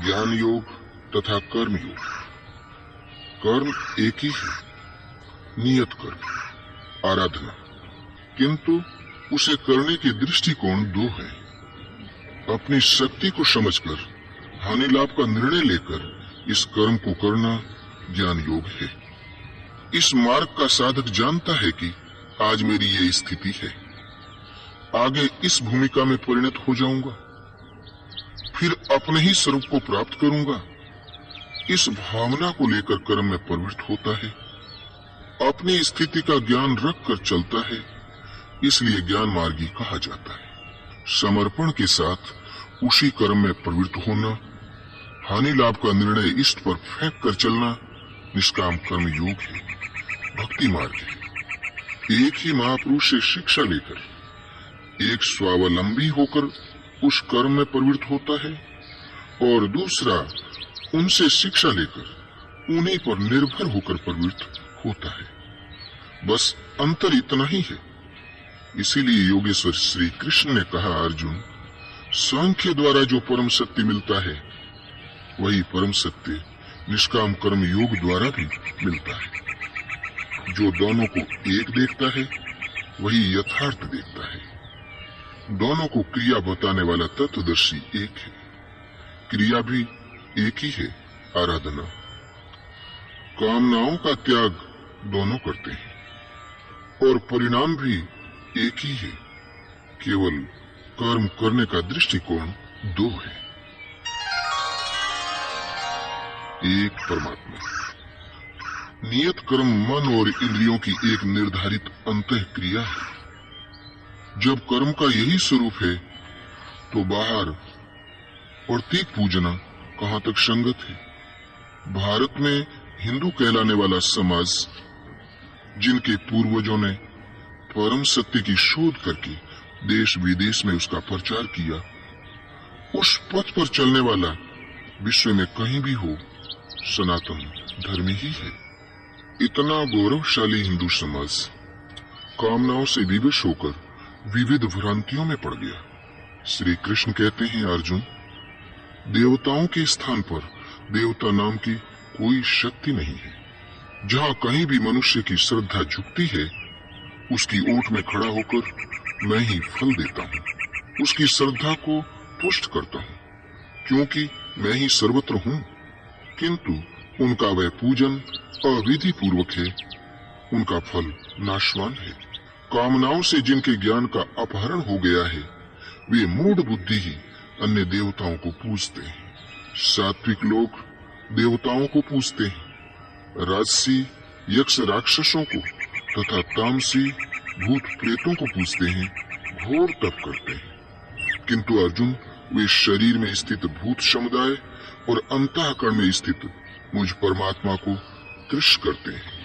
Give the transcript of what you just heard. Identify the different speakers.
Speaker 1: ज्ञान योग तथा कर्म योग। कर्म एक ही है, नियत कर्म, आराधना, किंतु उसे करने के दृष्टिकोण दो हैं। अपनी शक्ति को समझकर हानि लाभ का निर्णय लेकर इस कर्म को करना ज्ञान योग है। इस मार्ग का साधक जानता है कि आज मेरी ये स्थिति है, आगे इस भूमिका में परिणत हो जाऊंगा, फिर अपने ही स्वरूप को प्राप्त करूंगा। इस भावना को लेकर कर्म में प्रवृत्त होता है, अपनी स्थिति का ज्ञान रख कर चलता है, इसलिए ज्ञान मार्गी कहा जाता है। समर्पण के साथ उसी कर्म में प्रवृत्त होना, हानि लाभ का निर्णय इष्ट पर फेंक कर चलना निष्काम कर्म योग है, भक्ति मार्ग है। एक ही महापुरुष से शिक्षा लेकर एक स्वावलंबी होकर उस कर्म में प्रवृत्त होता है और दूसरा उनसे शिक्षा लेकर उन्हीं पर निर्भर होकर प्रवृत्त होता है। बस अंतर इतना ही है। इसीलिए योगेश्वर श्री कृष्ण ने कहा, अर्जुन, सांख्य द्वारा जो परम सत्य मिलता है वही परम सत्य निष्काम कर्म योग द्वारा भी मिलता है। जो दोनों को एक देखता है वही यथार्थ देखता है। दोनों को क्रिया बताने वाला तत्वदर्शी एक है, क्रिया भी एक ही है, आराधना। कामनाओं का त्याग दोनों करते हैं और परिणाम भी एक ही है, केवल कर्म करने का दृष्टिकोण दो है। एक परमात्मा। नियत कर्म मन और इंद्रियों की एक निर्धारित अंतः क्रिया है। जब कर्म का यही स्वरूप है तो बाहर प्रतीक पूजना कहाँ तक संगत है। भारत में हिंदू कहलाने वाला समाज, जिनके पूर्वजों ने परम सत्य की शोध करके देश विदेश में उसका प्रचार किया, उस पथ पर चलने वाला विश्व में कहीं भी हो सनातन धर्म ही है। इतना गौरवशाली हिंदू समाज कामनाओं से विवश होकर विविध भ्रांतियों में पड़ गया। श्री कृष्ण कहते हैं, अर्जुन, देवताओं के स्थान पर देवता नाम की कोई शक्ति नहीं है। जहाँ कहीं भी मनुष्य की श्रद्धा झुकती है, उसकी ओट में खड़ा होकर मैं ही फल देता हूँ, उसकी श्रद्धा को पुष्ट करता हूँ, क्योंकि मैं ही सर्वत्र हूँ। किंतु उनका वह पूजन अविधि पूर्वक है, उनका फल नाशवान है। कामनाओं से जिनके ज्ञान का अपहरण हो गया है, वे मूढ़ बुद्धि ही अन्य देवताओं को पूजते हैं। सात्विक लोग देवताओं को पूजते हैं, राजसी यक्ष राक्षसों को तथा तामसी भूत प्रेतों को पूजते हैं, घोर तप करते हैं। किंतु अर्जुन, वे शरीर में स्थित भूत समुदाय और अंतःकरण में स्थित मुझ परमात्मा को तृष करते हैं।